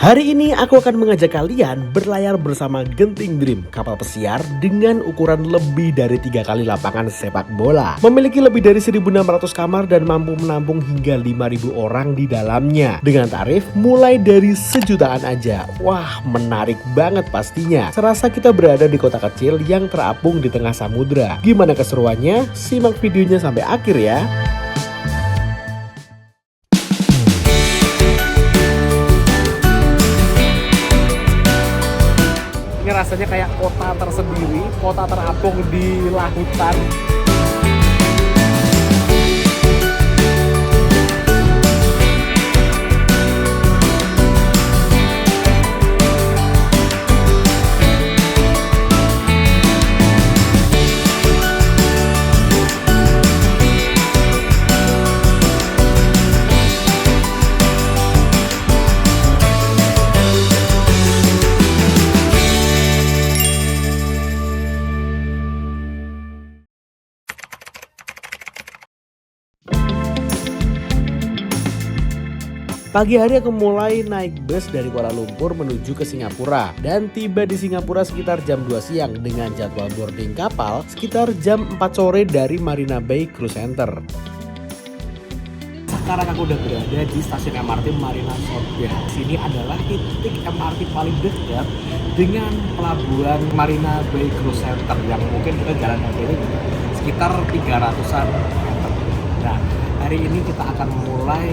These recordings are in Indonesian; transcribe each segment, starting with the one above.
Hari ini aku akan mengajak kalian berlayar bersama Genting Dream, kapal pesiar dengan ukuran lebih dari 3 kali lapangan sepak bola. Memiliki lebih dari 1.600 kamar dan mampu menampung hingga 5.000 orang di dalamnya. Dengan tarif mulai dari sejutaan aja. Wah, menarik banget pastinya. Serasa kita berada di kota kecil yang terapung di tengah samudra. Gimana keseruannya? Simak videonya sampai akhir ya. Ini rasanya kayak kota tersendiri, kota terapung di lautan. Pagi hari aku mulai naik bus dari Kuala Lumpur menuju ke Singapura dan tiba di Singapura sekitar jam 2 siang dengan jadwal boarding kapal sekitar jam 4 sore dari Marina Bay Cruise Center. Sekarang aku udah berada di stasiun MRT Marina South Pier. Sini adalah titik MRT paling dekat dengan pelabuhan Marina Bay Cruise Center yang mungkin kita jalan kaki ini sekitar 300-an meter. Nah, hari ini kita akan mulai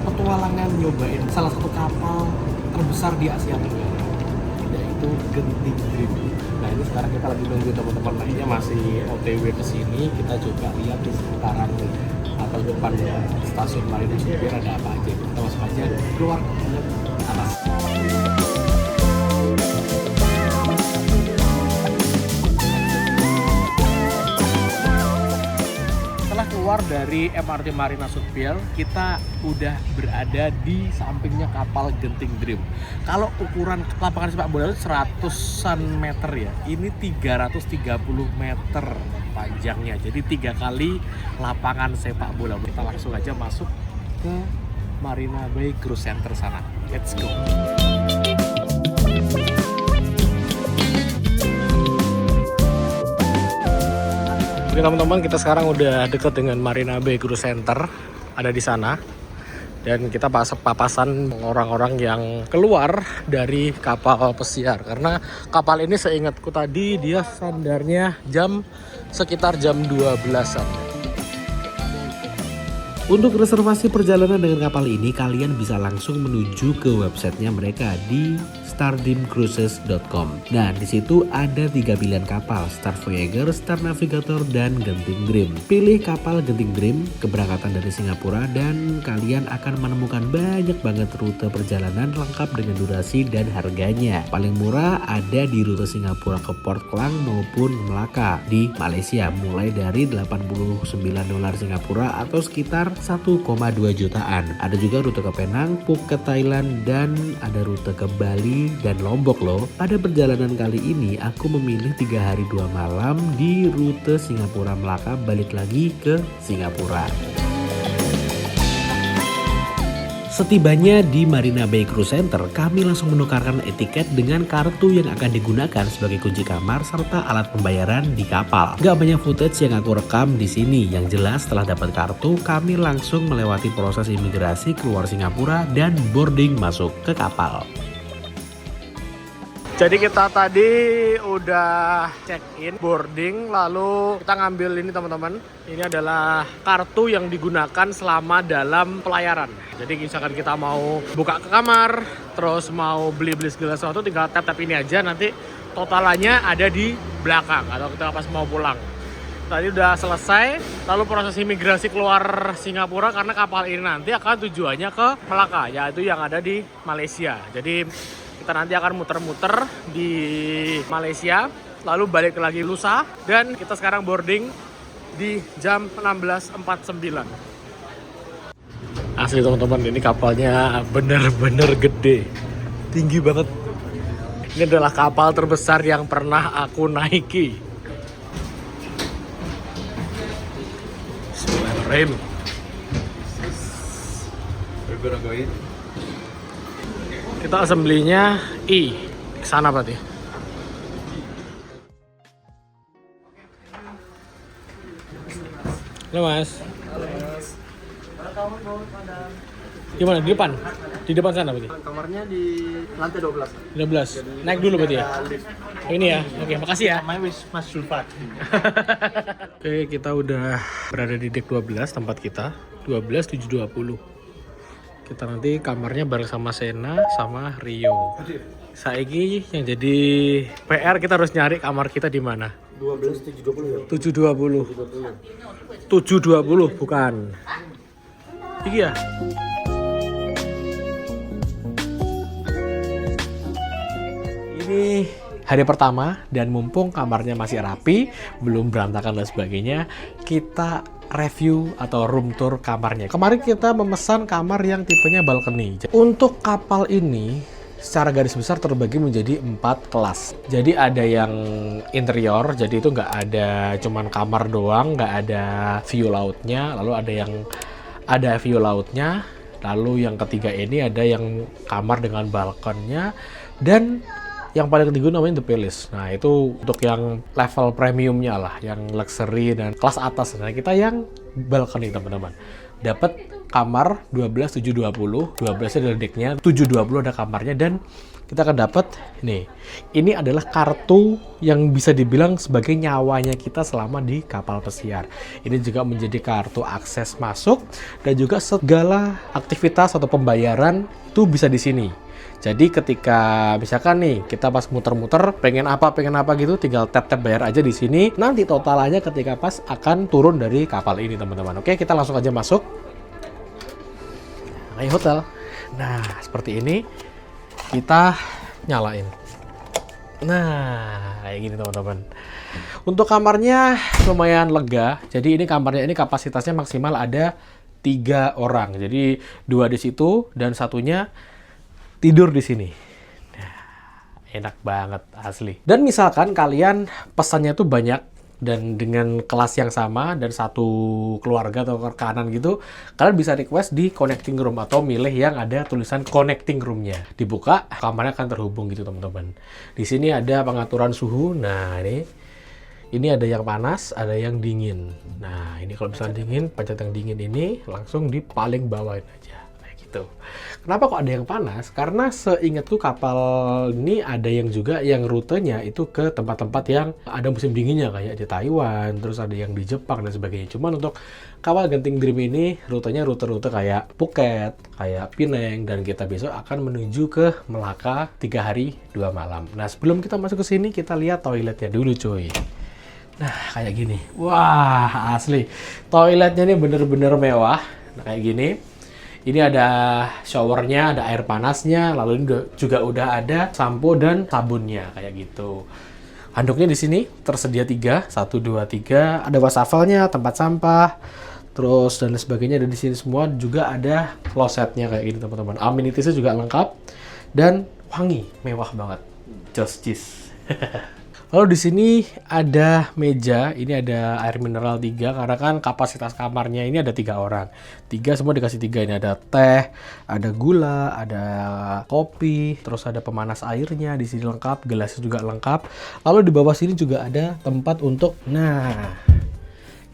petualangan nyobain salah satu kapal terbesar di Asia Tenggara, yaitu Genting Dream. Nah, ini sekarang kita lagi nunggu teman-teman lainnya masih OTW ke sini. Kita coba lihat di sekitaran atau depan stasiun Marina South Pier ada apa aja. Kita masuk aja keluar atas. Keluar dari MRT Marina South Pier, kita udah berada di sampingnya kapal Genting Dream. Kalau ukuran lapangan sepak bola itu 100-an meter ya, ini 330 meter panjangnya. Jadi 3 kali lapangan sepak bola. Kita langsung aja masuk ke Marina Bay Cruise Center sana. Let's go. Oke teman-teman, kita sekarang udah deket dengan Marina Bay Cruise Center, ada di sana. Dan kita papasan orang-orang yang keluar dari kapal pesiar. Karena kapal ini seingatku tadi dia sandarnya sekitar jam 12-an. Untuk reservasi perjalanan dengan kapal ini, kalian bisa langsung menuju ke websitenya mereka di stardreamcruises.com. Nah, di situ ada 3 pilihan kapal, Star Voyager, Star Navigator, dan Genting Dream. Pilih kapal Genting Dream, keberangkatan dari Singapura, dan kalian akan menemukan banyak banget rute perjalanan lengkap dengan durasi dan harganya. Paling murah ada di rute Singapura ke Port Klang maupun Melaka di Malaysia, mulai dari $89 Singapura atau sekitar 1,2 jutaan. Ada juga rute ke Penang, Phuket Thailand, dan ada rute ke Bali dan Lombok loh. Pada perjalanan kali ini aku memilih 3 hari 2 malam di rute Singapura Melaka balik lagi ke Singapura. Setibanya di Marina Bay Cruise Center, kami langsung menukarkan etiket dengan kartu yang akan digunakan sebagai kunci kamar serta alat pembayaran di kapal. Gak banyak footage yang aku rekam di sini. Yang jelas setelah dapat kartu, kami langsung melewati proses imigrasi keluar Singapura dan boarding masuk ke kapal. Jadi kita tadi udah check-in, boarding, lalu kita ngambil ini teman-teman. Ini adalah kartu yang digunakan selama dalam pelayaran. Jadi misalkan kita mau buka ke kamar, terus mau beli-beli segala sesuatu, tinggal tap-tap ini aja, nanti totalannya ada di belakang atau kita pas mau pulang. Tadi udah selesai, lalu proses imigrasi keluar Singapura karena kapal ini nanti akan tujuannya ke Melaka, yaitu yang ada di Malaysia. Jadi kita nanti akan muter-muter di Malaysia, lalu balik lagi lusa, dan kita sekarang boarding di jam 16.49. Asli teman-teman, ini kapalnya bener-bener gede, tinggi banget. Ini adalah kapal terbesar yang pernah aku naiki. Rem. Kita assembly-nya I. Sana berarti. Halo Mas. Gimana? Di depan? Di depan sana berarti? Kamarnya di lantai 12. 12. Naik dulu berarti ya? Ini ya? Oke, makasih ya. Namanya Mas Sulfat. Oke, kita udah berada di deck 12 tempat kita. 12720. Kita nanti kamarnya bareng sama Sena sama Rio. Saiki yang jadi PR kita harus nyari kamar kita di mana? 12720 ya? 720. 720 bukan. Iki ya? Ini hari pertama dan mumpung kamarnya masih rapi, belum berantakan dan sebagainya, kita review atau room tour kamarnya. Kemarin kita memesan kamar yang tipenya balcony. Untuk kapal ini secara garis besar terbagi menjadi 4 kelas. Jadi ada yang interior, jadi itu nggak ada cuman kamar doang, nggak ada view lautnya. Lalu ada view lautnya. Lalu yang ketiga ini ada yang kamar dengan balkonnya. Dan yang paling ketiga namanya The Palace. Nah itu untuk yang level premiumnya lah, yang luxury dan kelas atas. Nah kita yang balcony teman-teman. Dapat kamar 12720, 12 adalah decknya, 720 ada kamarnya, dan kita akan dapat nih. Ini adalah kartu yang bisa dibilang sebagai nyawanya kita selama di kapal pesiar. Ini juga menjadi kartu akses masuk dan juga segala aktivitas atau pembayaran itu bisa di sini. Jadi ketika misalkan nih kita pas muter-muter pengen apa gitu, tinggal tap-tap bayar aja di sini. Nanti totalannya ketika pas akan turun dari kapal ini teman-teman. Oke, kita langsung aja masuk. Kayak hotel. Nah, seperti ini kita nyalain. Nah, kayak gini teman-teman. Untuk kamarnya lumayan lega. Jadi ini kamarnya ini kapasitasnya maksimal ada 3 orang. Jadi 2 di situ dan satunya tidur di sini. Nah, enak banget asli. Dan misalkan kalian pesannya tuh banyak dan dengan kelas yang sama dan satu keluarga atau rekanan gitu, kalian bisa request di connecting room atau milih yang ada tulisan connecting roomnya. Dibuka, kamarnya akan terhubung gitu teman-teman. Di sini ada pengaturan suhu. Nah ini ada yang panas, ada yang dingin. Nah ini kalau misalnya dingin, pencet yang dingin ini langsung di paling bawain aja. Gitu. Kenapa kok ada yang panas? Karena seingatku kapal ini ada yang juga yang rutenya itu ke tempat-tempat yang ada musim dinginnya kayak di Taiwan, terus ada yang di Jepang dan sebagainya. Cuman untuk kapal Genting Dream ini rutenya rute-rute kayak Phuket, kayak Penang, dan kita besok akan menuju ke Melaka 3 hari 2 malam. Nah sebelum kita masuk ke sini kita lihat toiletnya dulu cuy. Nah kayak gini. Wah asli. Toiletnya ini bener-bener mewah. Nah kayak gini. Ini ada showernya, ada air panasnya, lalu ini juga udah ada sampo dan sabunnya kayak gitu. Handuknya di sini tersedia 3, 1, 2, 3. Ada wastafelnya, tempat sampah, terus dan sebagainya ada di sini semua. Juga ada klosetnya kayak gini teman-teman. Amenitiesnya juga lengkap dan wangi, mewah banget. Just cheese. Lalu di sini ada meja, ini ada air mineral 3 karena kan kapasitas kamarnya ini ada 3 orang. 3 semua dikasih 3, ini ada teh, ada gula, ada kopi, terus ada pemanas airnya di sini lengkap, gelasnya juga lengkap. Lalu di bawah sini juga ada tempat untuk ini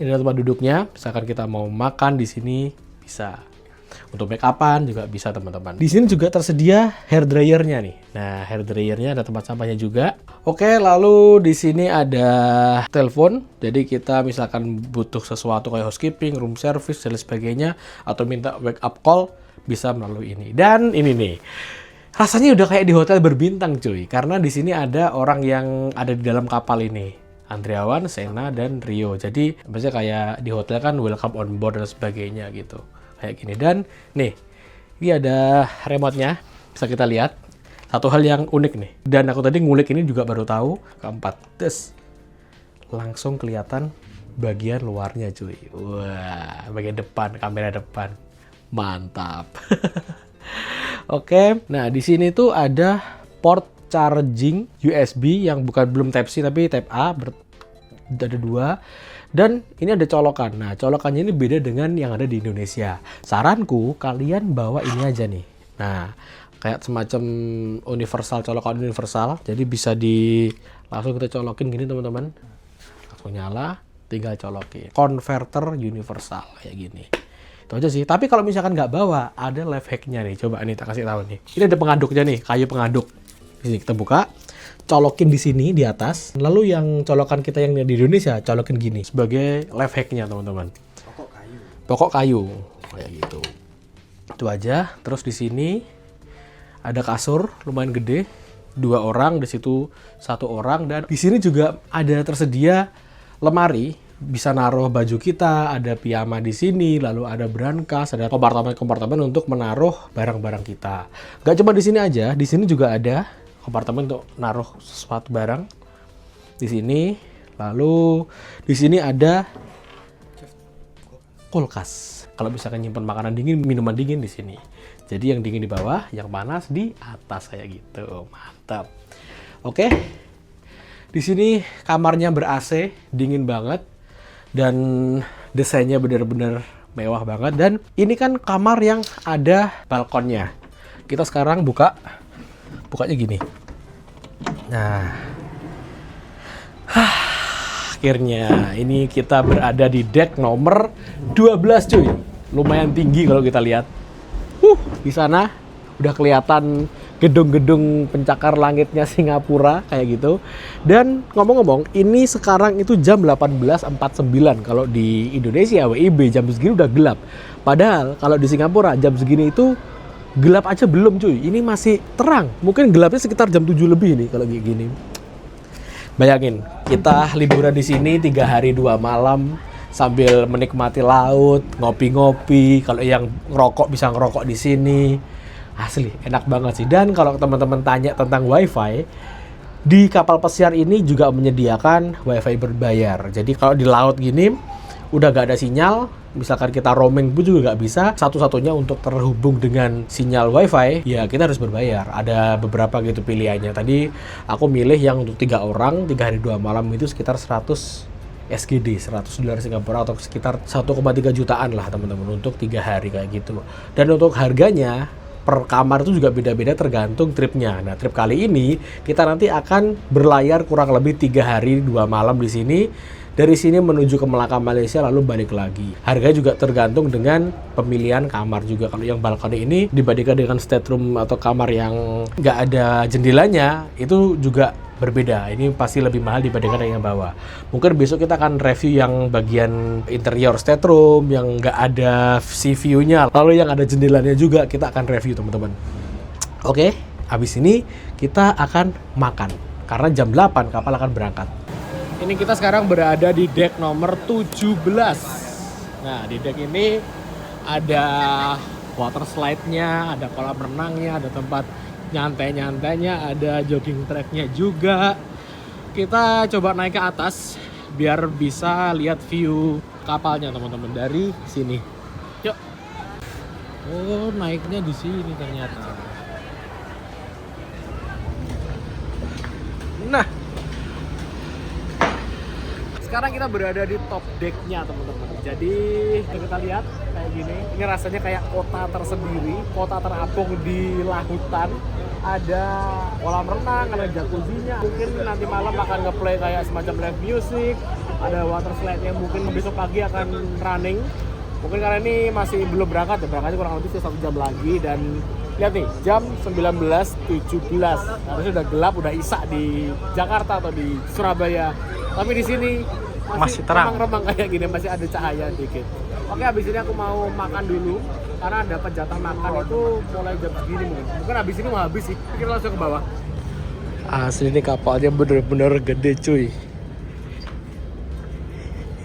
adalah tempat duduknya. Misalkan kita mau makan di sini bisa. Untuk make upan juga bisa teman-teman. Di sini juga tersedia hair dryernya nih. Nah, hair dryernya ada tempat sampahnya juga. Oke, lalu di sini ada telepon. Jadi kita misalkan butuh sesuatu kayak housekeeping, room service dan sebagainya, atau minta wake up call bisa melalui ini. Dan ini nih. Rasanya udah kayak di hotel berbintang cuy. Karena di sini ada orang yang ada di dalam kapal ini. Andriawan, Sena, dan Rio. Jadi biasanya kayak di hotel kan welcome on board dan sebagainya gitu. Kayak gini. Dan nih, ini ada remote-nya, bisa kita lihat. Satu hal yang unik nih, dan aku tadi ngulik ini juga baru tahu. Keempat, langsung kelihatan bagian luarnya cuy. Wah, bagian depan, kamera depan, mantap. Oke, nah di sini tuh ada port charging USB yang belum Type C tapi Type A, ada 2. Dan ini ada colokan. Nah, colokannya ini beda dengan yang ada di Indonesia. Saranku, kalian bawa ini aja nih. Nah, kayak semacam universal, colokan universal. Jadi bisa langsung kita colokin gini teman-teman. Langsung nyala, tinggal colokin. Converter universal kayak gini. Itu aja sih. Tapi kalau misalkan nggak bawa, ada life hack-nya nih. Coba nih tak kasih tahu nih. Ini ada pengaduknya nih, kayu pengaduk. Ini kita buka, colokin di sini di atas. Lalu yang colokan kita yang di Indonesia, colokin gini sebagai life hack-nya teman-teman. Pokok kayu kayak gitu. Itu aja. Terus di sini ada kasur lumayan gede, 2 orang, di situ 1 orang, dan di sini juga ada tersedia lemari, bisa naruh baju kita, ada piyama di sini, lalu ada brankas, ada kompartemen-kompartemen untuk menaruh barang-barang kita. Gak cuma di sini aja, di sini juga ada kompartemen untuk naruh sesuatu barang di sini. Lalu di sini ada kulkas. Kalau misalkan nyimpan makanan dingin, minuman dingin di sini. Jadi yang dingin di bawah, yang panas di atas kayak gitu. Mantap. Oke. Di sini kamarnya ber-AC, dingin banget, dan desainnya benar-benar mewah banget. Dan ini kan kamar yang ada balkonnya. Kita sekarang bukanya gini. Nah, akhirnya ini kita berada di deck nomor 12 cuy. Lumayan tinggi kalau kita lihat. Di sana udah kelihatan gedung-gedung pencakar langitnya Singapura kayak gitu. Dan ngomong-ngomong, ini sekarang itu jam 18.49. Kalau di Indonesia WIB jam segini udah gelap. Padahal kalau di Singapura jam segini itu gelap aja belum cuy. Ini masih terang. Mungkin gelapnya sekitar jam 7 lebih nih kalau kayak gini. Bayangin, kita liburan di sini 3 hari 2 malam sambil menikmati laut, ngopi-ngopi. Kalau yang ngerokok bisa ngerokok di sini. Asli, enak banget sih. Dan kalau teman-teman tanya tentang WiFi, di kapal pesiar ini juga menyediakan WiFi berbayar. Jadi kalau di laut gini, udah gak ada sinyal, misalkan kita roaming pun juga gak bisa, satu-satunya untuk terhubung dengan sinyal WiFi, ya kita harus berbayar. Ada beberapa gitu pilihannya. Tadi aku milih yang untuk 3 orang, 3 hari 2 malam itu sekitar 100 SGD, 100 dolar Singapura, atau sekitar 1,3 jutaan lah teman-teman untuk 3 hari kayak gitu. Dan untuk harganya per kamar itu juga beda-beda tergantung tripnya. Nah, trip kali ini kita nanti akan berlayar kurang lebih 3 hari 2 malam di sini. Dari sini menuju ke Melaka, Malaysia, lalu balik lagi. Harganya juga tergantung dengan pemilihan kamar juga. Kalau yang balkoni ini dibandingkan dengan stateroom atau kamar yang nggak ada jendelanya, itu juga berbeda. Ini pasti lebih mahal dibandingkan yang bawah. Mungkin besok kita akan review yang bagian interior stateroom yang nggak ada sea view-nya. Lalu yang ada jendelanya juga kita akan review teman-teman. Oke, habis ini kita akan makan. Karena jam 8 kapal akan berangkat. Ini kita sekarang berada di deck nomor 17. Nah, di deck ini ada water slide-nya, ada kolam renangnya, ada tempat nyantai-nyantainya, ada jogging track-nya juga. Kita coba naik ke atas biar bisa lihat view kapalnya teman-teman dari sini. Yuk. Oh, naiknya di sini ternyata. Nah, sekarang kita berada di top deck-nya teman-teman. Jadi kita lihat kayak gini. Ini rasanya kayak kota tersendiri, kota terapung di lautan. Ada kolam renang, ada jacuzzi-nya. Mungkin nanti malam akan nge-play kayak semacam live music. Ada water slide yang mungkin besok pagi akan running. Mungkin karena ini masih belum berangkat ya, berangkatnya kurang lebih 1 jam lagi. Dan lihat nih, jam 19.17. Harusnya udah gelap, udah isak di Jakarta atau di Surabaya. Tapi di sini masih terang, remang-remang kayak gini, masih ada cahaya dikit. Oke, habis ini aku mau makan dulu karena dapat jatah makan itu mulai jam segini mungkin. Mungkin habis ini mau habis sih. Kita langsung ke bawah. Asli ini kapalnya bener-bener gede cuy.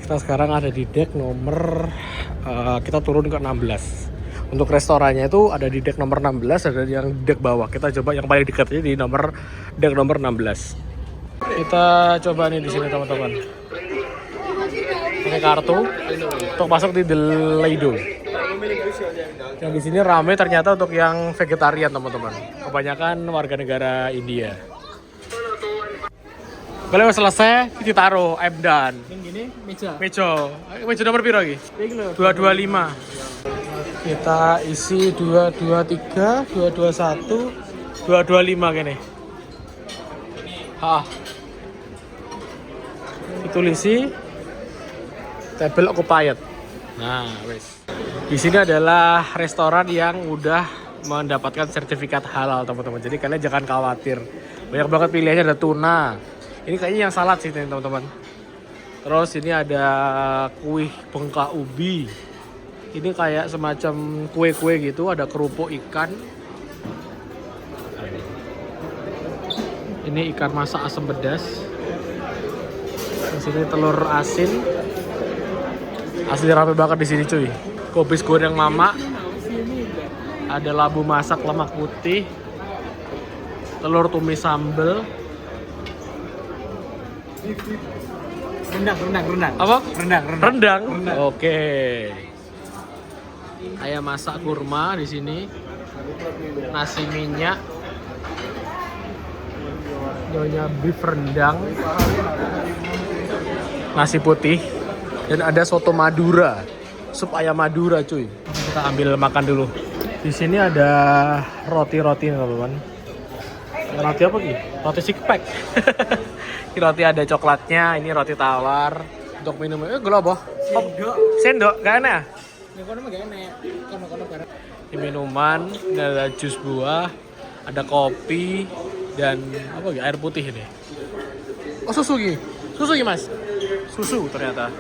Kita sekarang ada di deck nomor kita turun ke 16. Untuk restorannya itu ada di deck nomor 16, ada yang deck bawah. Kita coba yang paling dekatnya di deck nomor 16. Kita coba nih di sini teman-teman. Ini kartu untuk masuk di The Lido. Yang di sini ramai ternyata untuk yang vegetarian teman-teman. Kebanyakan warga negara India. Kalau selesai ditaruh dan Yang gini meja. meja nomor piro lagi? 225. Kita isi 223, 221, 225 gini. Ditulisi table occupied. Nah, wes. Di sini adalah restoran yang udah mendapatkan sertifikat halal, teman-teman. Jadi kalian jangan khawatir. Banyak banget pilihannya, ada tuna. Ini kayaknya yang salad sih, teman-teman. Terus ini ada kuih bengkak ubi. Ini kayak semacam kue-kue gitu, ada kerupuk ikan. Ini ikan masak asam pedas. Di sini telur asin. Asli rame banget di sini, cuy. Kopis goreng mama. Ada labu masak lemak putih. Telur tumis sambal. Rendang. Apa? Rendang. Rendang. Oke. Ayam masak kurma di sini. Nasi minyak. Nyonya beef rendang. Nasi putih. Dan ada soto Madura. Sup ayam Madura, cuy. Kita ambil makan dulu. Di sini ada roti-roti, teman-teman. Roti apa Ki? Roti six pack. Ini roti ada coklatnya, ini roti tawar. Untuk minumnya geloboh. Sendok, gak enak? Ini minuman, ada jus buah, ada kopi, dan apa air putih ini. Oh, susu Ki? Susu Ki, Mas? Susu ternyata.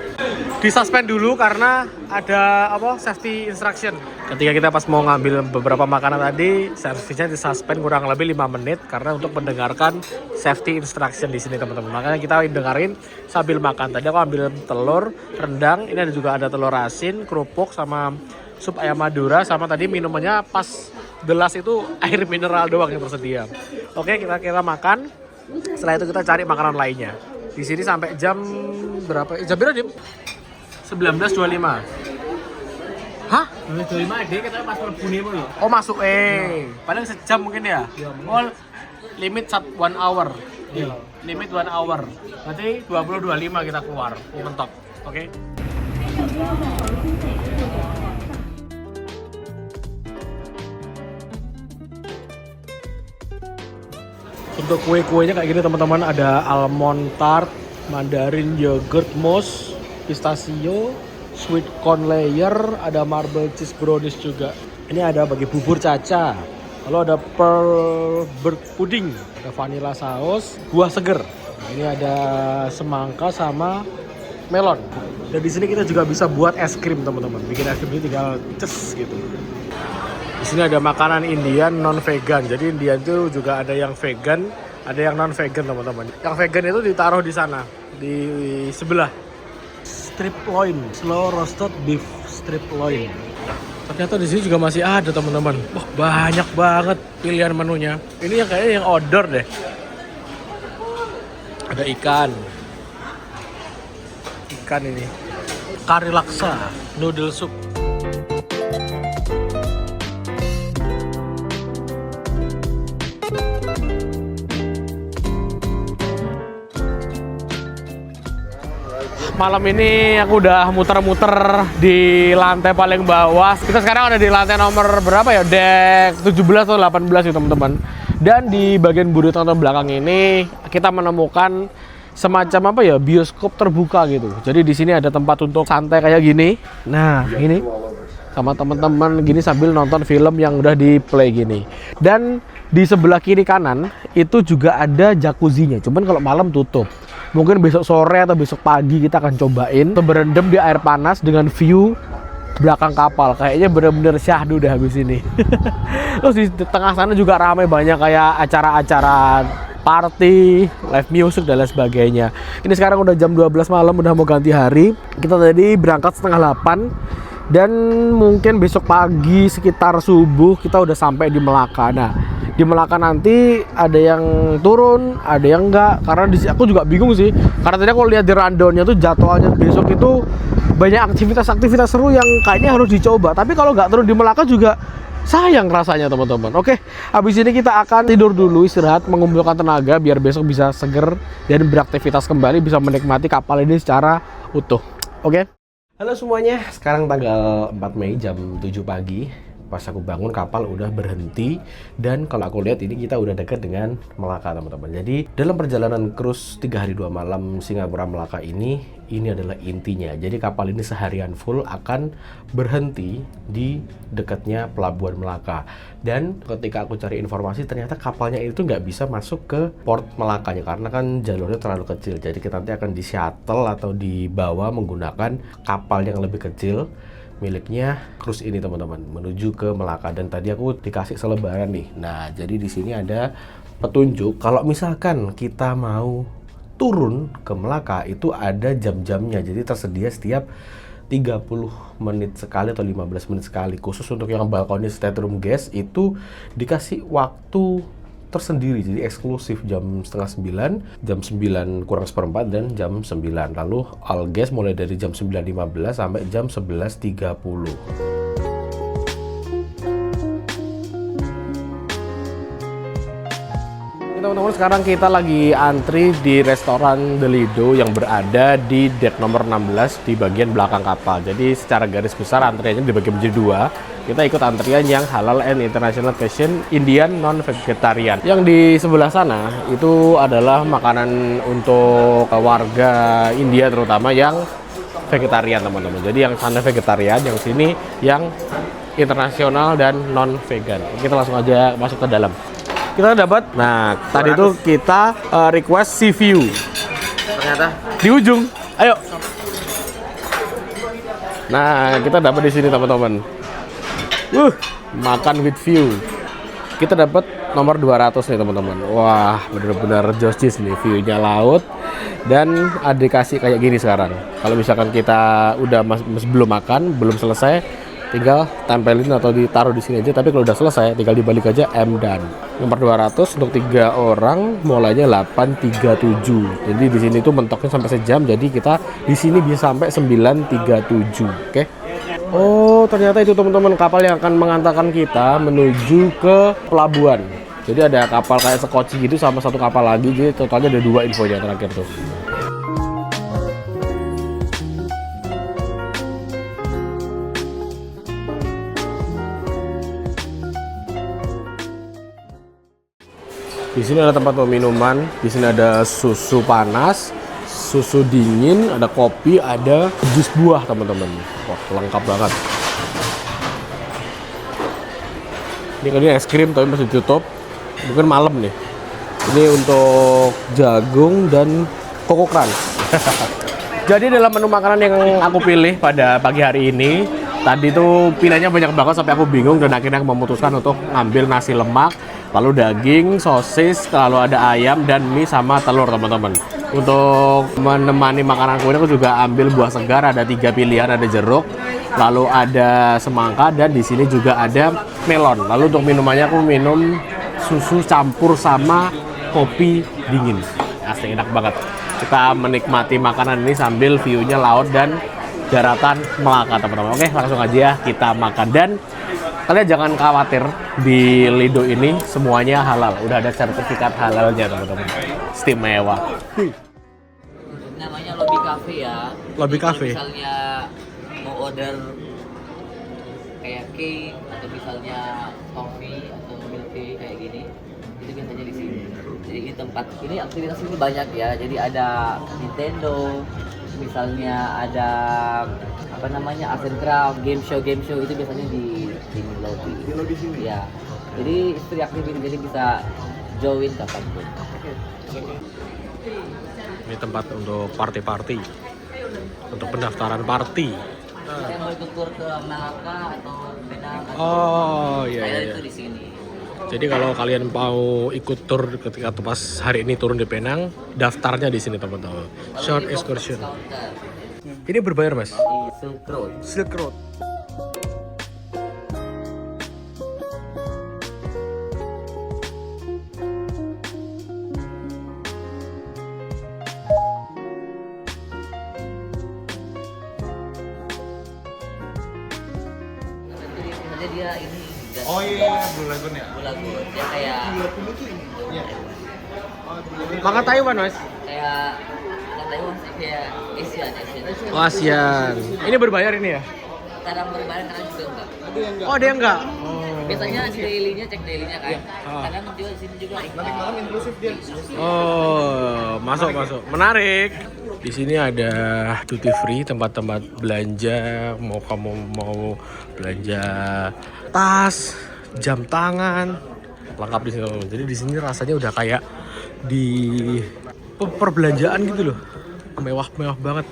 Disuspend dulu karena ada safety instruction. Ketika kita pas mau ngambil beberapa makanan tadi, servisnya disuspend kurang lebih 5 menit karena untuk mendengarkan safety instruction di sini, teman-teman. Makanya kita dengerin sambil makan. Tadi aku ambil telur, rendang, ini juga ada telur asin, kerupuk sama sup ayam Madura, sama tadi minumannya pas gelas itu air mineral doang yang tersedia. Oke, kita makan. Setelah itu kita cari makanan lainnya. Di sini sampai jam berapa? Jam berapa, Dim? 19.25. Hah? 25 deh, kita pas berbunyi loh. Oh, masuk paling sejam mungkin ya? Oh, limit 1 hour. Iya. Limit 1 hour. Berarti 20.25 kita keluar. Mentok. Oke. Untuk kue-kuenya kayak gini, teman-teman, ada almond tart, mandarin yogurt mousse, pistachio, sweet corn layer, ada marble cheese brownies juga. Ini ada bagi bubur caca. Lalu ada pearl bird pudding, ada vanilla saus, buah seger. Nah, ini ada semangka sama melon. Dan di sini kita juga bisa buat es krim, teman-teman. Bikin es krim ini tinggal ces gitu. Di sini ada makanan Indian non vegan. Jadi Indian itu juga ada yang vegan, ada yang non vegan, teman-teman. Yang vegan itu ditaruh di sana, di sebelah. Strip loin, slow roasted beef strip loin. Ternyata di sini juga masih ada, teman-teman. Wah, banyak banget pilihan menunya. Ini yang kayaknya yang outdoor deh. Ada ikan. Ikan ini. Kari laksa, noodle soup. Malam ini aku udah muter-muter di lantai paling bawah. Kita sekarang ada di lantai nomor berapa ya? Deck 17 atau 18 ya, teman-teman. Dan di bagian buri tonton belakang ini kita menemukan semacam bioskop terbuka gitu. Jadi di sini ada tempat untuk santai kayak gini. Nah, ini sama teman-teman gini sambil nonton film yang udah di play gini. Dan di sebelah kiri kanan itu juga ada jacuzzinya. Cuman kalau malam tutup. Mungkin besok sore atau besok pagi kita akan cobain berendam di air panas dengan view belakang kapal. Kayaknya bener-bener syahdu deh habis ini. Terus di tengah sana juga ramai, banyak kayak acara-acara party, live music dan lain sebagainya. Ini sekarang udah jam 12 malam, udah mau ganti hari. Kita tadi berangkat setengah 8 dan mungkin besok pagi sekitar subuh kita udah sampai di Melaka. Nah, di Melaka nanti ada yang turun, ada yang enggak. Karena aku juga bingung sih. Karena tadi aku lihat di rundown-nya tuh jadwalnya besok itu banyak aktivitas-aktivitas seru yang kayaknya harus dicoba. Tapi kalau nggak turun di Melaka juga sayang rasanya, teman-teman. Oke, habis ini kita akan tidur dulu, istirahat, mengumpulkan tenaga biar besok bisa seger dan beraktivitas kembali, bisa menikmati kapal ini secara utuh. Oke. Halo semuanya, sekarang tanggal 4 Mei jam 7 pagi. Pas aku bangun kapal udah berhenti dan kalau aku lihat ini kita udah dekat dengan Melaka teman-teman. Jadi dalam perjalanan cruise 3 hari 2 malam Singapura Melaka ini adalah intinya. Jadi kapal ini seharian full akan berhenti di dekatnya Pelabuhan Melaka. Dan ketika aku cari informasi ternyata kapalnya itu nggak bisa masuk ke port Melakanya karena kan jalurnya terlalu kecil. Jadi kita nanti akan di shuttle atau dibawa menggunakan kapal yang lebih kecil miliknya cruise ini teman-teman menuju ke Melaka. Dan tadi aku dikasih selebaran nih. Nah, jadi di sini ada petunjuk kalau misalkan kita mau turun ke Melaka itu ada jam-jamnya. Jadi tersedia setiap 30 menit sekali atau 15 menit sekali. Khusus untuk yang balkoni stateroom guest itu dikasih waktu tersendiri, jadi eksklusif jam setengah 9, jam 9 kurang seperempat dan jam 9. Lalu all guest mulai dari jam 9.15 sampai jam 11.30. Teman-teman, sekarang kita lagi antri di restoran The Lido yang berada di deck nomor 16 di bagian belakang kapal. Jadi secara garis besar antriannya dibagi menjadi dua. Kita ikut antrian yang halal and international question Indian non vegetarian. Yang di sebelah sana itu adalah makanan untuk warga India terutama yang vegetarian teman-teman. Jadi yang sana vegetarian, yang sini yang internasional dan non vegan. Kita langsung aja masuk ke dalam. Kita dapat, nah tadi itu kita request sea view. Ternyata di ujung. Ayo. Nah kita dapat di sini teman-teman. Makan with view. Kita dapat nomor 200 nih teman-teman. Wah bener-bener joss nih view-nya laut. Dan ada dikasih kayak gini sekarang. Kalau misalkan kita udah belum makan, belum selesai, tinggal tempelin atau ditaruh di sini aja. Tapi kalau udah selesai tinggal dibalik aja done. Nomor 200 untuk 3 orang mulainya 8.37. Jadi di sini tuh mentoknya sampai sejam. Jadi kita di sini bisa sampai 9.37. Oke. Oh, ternyata itu teman-teman kapal yang akan mengantarkan kita menuju ke pelabuhan. Jadi ada kapal kayak sekoci gitu sama satu kapal lagi. Jadi totalnya ada 2 infonya terakhir tuh. Di sini ada tempat minuman, di sini ada susu panas, susu dingin, ada kopi, ada jus buah teman-teman. Wah lengkap banget. Ini kali es krim tapi masih ditutup, mungkin malam nih. Ini untuk jagung dan Coco Crunch. Jadi dalam menu makanan yang aku pilih pada pagi hari ini, tadi tuh pilihannya banyak banget sampai aku bingung dan akhirnya aku memutuskan untuk ngambil nasi lemak, lalu daging, sosis, lalu ada ayam dan mie sama telur teman-teman. Untuk menemani makanan aku juga ambil buah segar, ada 3 pilihan, ada jeruk, lalu ada semangka dan di sini juga ada melon. Lalu untuk minumannya aku minum susu campur sama kopi dingin. Asli enak banget. Kita menikmati makanan ini sambil view-nya laut dan daratan Melaka teman-teman. Oke, langsung aja kita makan. Dan kalian jangan khawatir, di Lido ini semuanya halal. Udah ada sertifikat halalnya teman-teman. Istimewa. Namanya lobby cafe ya. Lobby Jadi kalau cafe. misalnya mau order kayak cake atau misalnya coffee atau milk tea kayak gini, itu biasanya di sini. Jadi ini tempat ini aktivitas ini banyak ya. Jadi ada Nintendo, misalnya ada apa namanya art and craft, game show itu biasanya di lobby. Di lobby sini. Ya. Jadi free activity, jadi bisa join kapanpun. Ini tempat untuk party-party, untuk pendaftaran party. Saya mau ikut tur ke Melaka atau Penang. Oh iya. Saya iya. itu di sini. Jadi kalau kalian mau ikut tur ketika pas hari ini turun di Penang, daftarnya di sini teman-teman. Short excursion. Ini berbayar mas? Di Silk Road. Silk Road. Sebenarnya dia ini Oh iya, Blue Lagoon ya? Blue Lagoon. Dia kayak Iya. Makan Taiwan mas? kayak Taiwan sih kayak Asian. Oh, ASEAN. Ini berbayar ini ya? Kadang berbayar, kadang juga enggak. Oh, dia enggak. Biasanya cek dailynya kan. Kadang juga di sini juga Nanti malam inklusif dia. Oh, masuk. Menarik. Di sini ada duty free, tempat-tempat belanja. Mau kamu mau belanja tas, jam tangan, lengkap di sini. Jadi di sini rasanya udah kayak di perbelanjaan gitu loh. Mewah-mewah banget.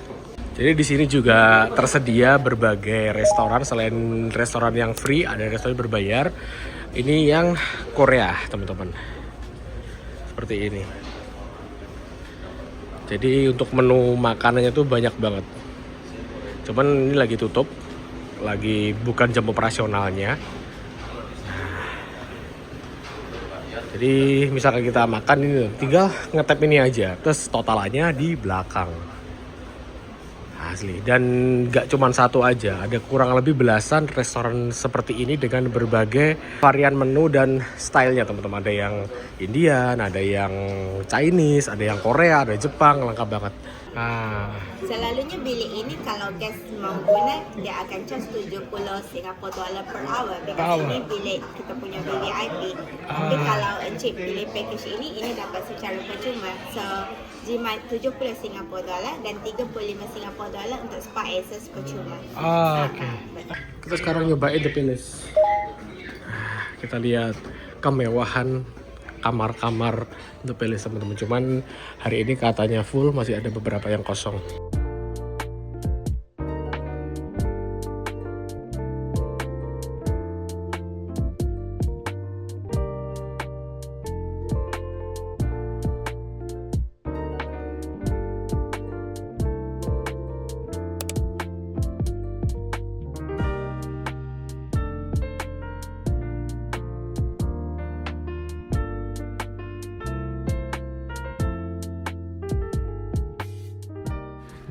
Jadi di sini juga tersedia berbagai restoran. Selain restoran yang free, ada restoran berbayar. Ini yang Korea, teman-teman. Seperti ini. Jadi untuk menu makanannya tuh banyak banget. Cuman ini lagi tutup, lagi bukan jam operasionalnya. Jadi misalkan kita makan ini, tinggal ngetap ini aja. Terus totalannya di belakang. Asli. Dan gak cuma satu aja, ada kurang lebih belasan restoran seperti ini dengan berbagai varian menu dan stylenya, teman-teman. Ada yang Indian, ada yang Chinese, ada yang Korea, ada Jepang, lengkap banget. Selalunya bilik ini kalau guest mau guna, dia akan charge 70 Singapore dollar per hour. Because ini bilik kita punya VIP. Tapi kalau encik pilih package ini dapat secara percuma. So, jimat 70 Singapore dollar dan 35 Singapore dollar untuk spa access percuma. Oke. Kita sekarang nyobain The Palace. Kita lihat kemewahan kamar-kamar The Palace, teman-teman. Cuman hari ini katanya full, masih ada beberapa yang kosong.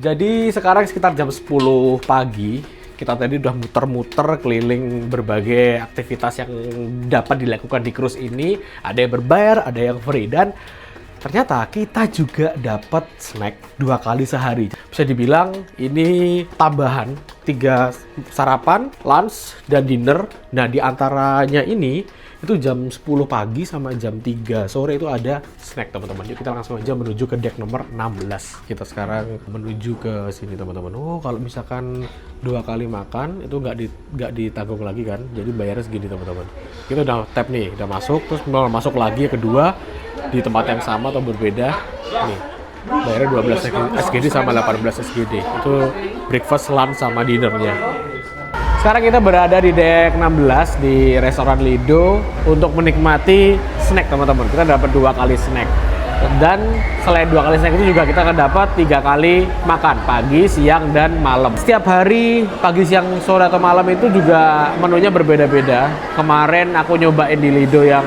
Jadi sekarang sekitar jam 10 pagi, kita tadi udah muter-muter keliling berbagai aktivitas yang dapat dilakukan di cruise ini. Ada yang berbayar, ada yang free, dan ternyata kita juga dapat snack 2 kali sehari. Bisa dibilang ini tambahan 3 sarapan, lunch, dan dinner. Nah, di antaranya ini itu jam 10 pagi sama jam 3 sore itu ada snack, teman-teman. Yuk kita langsung aja menuju ke deck nomor 16. Kita sekarang menuju ke sini, teman-teman. Oh, kalau misalkan 2 kali makan itu nggak ditanggung lagi kan, jadi bayarnya segini, teman-teman. Kita udah tap nih, udah masuk, terus mau masuk lagi yang kedua di tempat yang sama atau berbeda. Nih, bayarnya 12 SGD sama 18 SGD. Itu breakfast, lunch, sama dinnernya. Sekarang kita berada di deck 16 di restoran Lido untuk menikmati snack, teman-teman. Kita dapat 2 kali snack. Dan selain 2 kali snack itu juga kita akan dapat 3 kali makan, pagi, siang, dan malam. Setiap hari, pagi, siang, sore, atau malam itu juga menunya berbeda-beda. Kemarin aku nyobain di Lido yang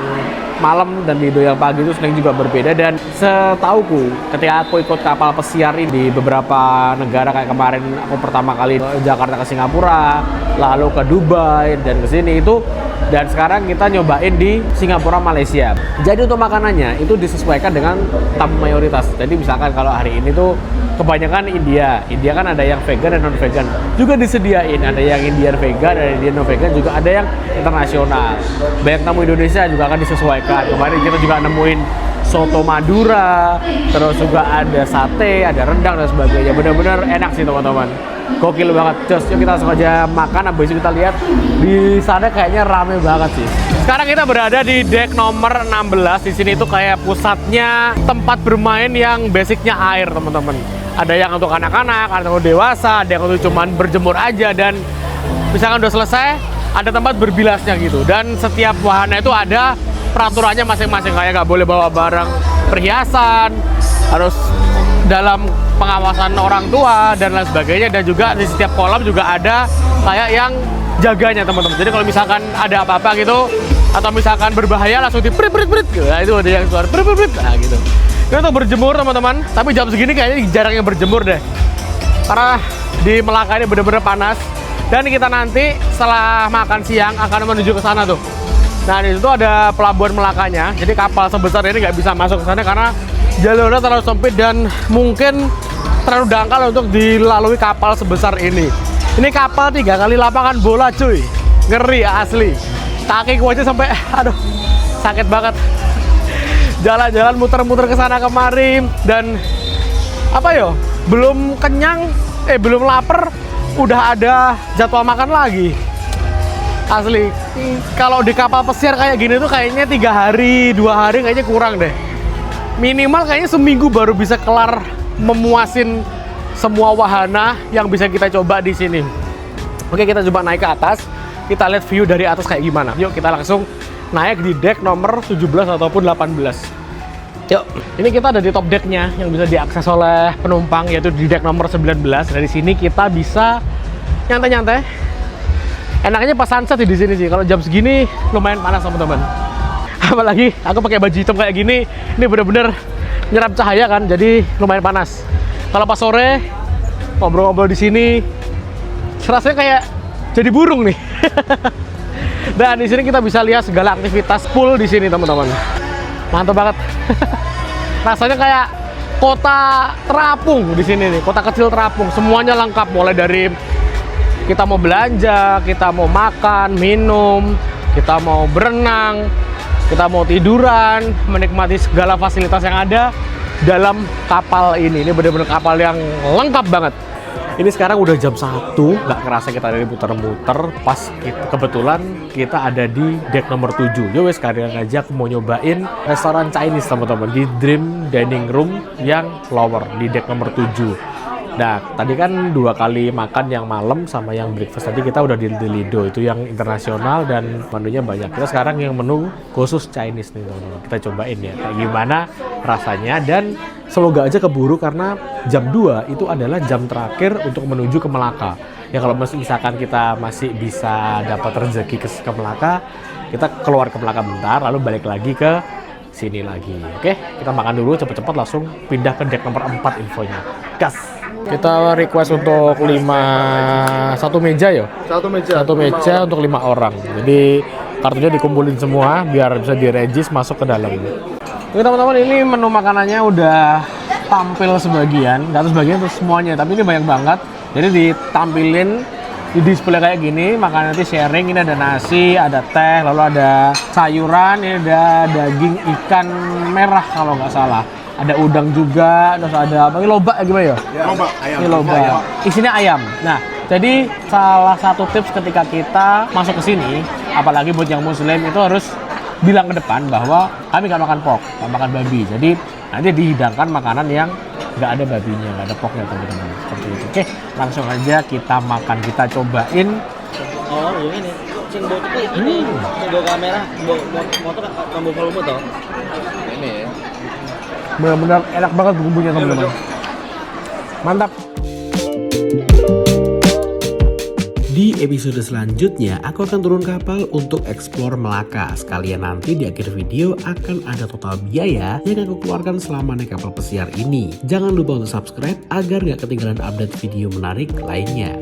malam dan Lido yang pagi itu snack juga berbeda. Dan setauku ketika aku ikut kapal pesiar ini di beberapa negara, kayak kemarin aku pertama kali Jakarta ke Singapura, lalu ke Dubai, dan ke sini itu, dan sekarang kita nyobain di Singapura, Malaysia. Jadi untuk makanannya itu disesuaikan dengan tamu mayoritas. Jadi misalkan kalau hari ini tuh kebanyakan India kan ada yang vegan dan non vegan juga disediain, ada yang Indian vegan, ada Indian non vegan, juga ada yang internasional. Banyak tamu Indonesia juga akan disesuaikan. Kemarin kita juga nemuin soto Madura, terus juga ada sate, ada rendang dan sebagainya. Benar-benar enak sih, teman-teman. Gokil banget. Just yuk kita langsung aja makan, habis itu kita lihat di sana kayaknya rame banget sih. Sekarang kita berada di deck nomor 16. Di sini tuh kayak pusatnya tempat bermain yang basicnya air, teman-teman. Ada yang untuk anak-anak, ada yang untuk dewasa, ada yang untuk cuman berjemur aja, dan misalkan udah selesai ada tempat berbilasnya gitu. Dan setiap wahana itu ada peraturannya masing-masing, kayak nggak boleh bawa barang perhiasan, harus dalam pengawasan orang tua dan lain sebagainya. Dan juga di setiap kolam juga ada kayak yang jaganya, teman-teman. Jadi kalau misalkan ada apa-apa gitu atau misalkan berbahaya langsung diprit-prit-prit, nah, itu ada yang suara prit-prit-prit, nah gitu. Ini untuk berjemur, teman-teman, tapi jam segini kayaknya jarang yang berjemur deh, karena di Melaka ini bener-bener panas. Dan kita nanti setelah makan siang akan menuju ke sana tuh. Nah, di situ ada pelabuhan Melakanya. Jadi kapal sebesar ini nggak bisa masuk ke sana karena jalurnya terlalu sempit dan mungkin terlalu dangkal untuk dilalui kapal sebesar ini. Ini kapal 3 kali lapangan bola cuy. Ngeri asli. Kakiku aja sampai aduh sakit banget. Jalan-jalan muter-muter ke sana kemari dan apa yo? Belum kenyang, belum lapar, udah ada jadwal makan lagi. Asli. Kalau di kapal pesiar kayak gini tuh kayaknya 3 hari, 2 hari kayaknya kurang deh. Minimal kayaknya seminggu baru bisa kelar memuasin semua wahana yang bisa kita coba di sini. Oke, kita coba naik ke atas. Kita lihat view dari atas kayak gimana. Yuk, kita langsung naik di deck nomor 17 ataupun 18. Yuk, ini kita ada di top decknya yang bisa diakses oleh penumpang, yaitu di deck nomor 19. Dari sini kita bisa nyantai-nyantai. Enaknya pas sunset di sini sih. Kalau jam segini lumayan panas teman-teman. Apalagi aku pakai baju hitam kayak gini, ini bener-bener nyerap cahaya kan, jadi lumayan panas. Kalau pas sore ngobrol-ngobrol di sini, rasanya kayak jadi burung nih. Dan di sini kita bisa lihat segala aktivitas pool di sini teman-teman. Mantap banget. Rasanya kayak kota terapung di sini nih, kota kecil terapung. Semuanya lengkap, mulai dari kita mau belanja, kita mau makan, minum, kita mau berenang, kita mau tiduran, menikmati segala fasilitas yang ada dalam kapal ini. Ini benar-benar kapal yang lengkap banget. Ini sekarang udah jam 1, nggak kerasa kita ada di muter-muter. Pas kebetulan kita ada di deck nomor 7. Yo wes, sekalian aja aku mau nyobain restoran Chinese teman-teman di Dream Dining Room yang lower di deck nomor 7. Nah, tadi kan 2 kali makan yang malam sama yang breakfast tadi kita udah di Lido, itu yang internasional dan menunya banyak. Kita sekarang yang menu khusus Chinese nih teman-teman. Kita cobain ya kayak gimana rasanya, dan semoga aja keburu karena jam 2 itu adalah jam terakhir untuk menuju ke Melaka. Ya kalau misalkan kita masih bisa dapat rezeki ke Melaka, kita keluar ke Melaka bentar lalu balik lagi ke sini lagi. Oke, kita makan dulu cepet-cepet langsung pindah ke deck nomor 4 infonya. Gas. Kita request untuk 1 meja ya? Satu meja untuk 5 orang. Jadi kartunya dikumpulin semua biar bisa diregis masuk ke dalam. Oke teman-teman, ini menu makanannya udah tampil sebagian, nggak sebagian terus semuanya, tapi ini banyak banget. Jadi ditampilin di display kayak gini, makanan nanti sharing. Ini ada nasi, ada teh, lalu ada sayuran, ini ada daging ikan merah kalau nggak salah. Ada udang juga, terus ada apa? Ini loba gimana ya? Loba, ayam. Ini loba. Isinya ayam. Nah, jadi salah satu tips ketika kita masuk ke sini, apalagi buat yang muslim, itu harus bilang ke depan bahwa kami nggak makan pork, nggak makan babi. Jadi nanti dihidangkan makanan yang nggak ada babinya, nggak ada porknya teman-teman. Seperti itu. Oke, langsung aja kita makan, kita cobain. Oh, yang ini. Cingbo itu ini. Cingbo kamera, motor kambo volume toh. Ini ya. Benar-benar enak banget bumbunya teman-teman. Mantap. Di episode selanjutnya, aku akan turun kapal untuk explore Melaka. Sekalian nanti di akhir video akan ada total biaya yang aku keluarkan selama naik kapal pesiar ini. Jangan lupa untuk subscribe agar nggak ketinggalan update video menarik lainnya.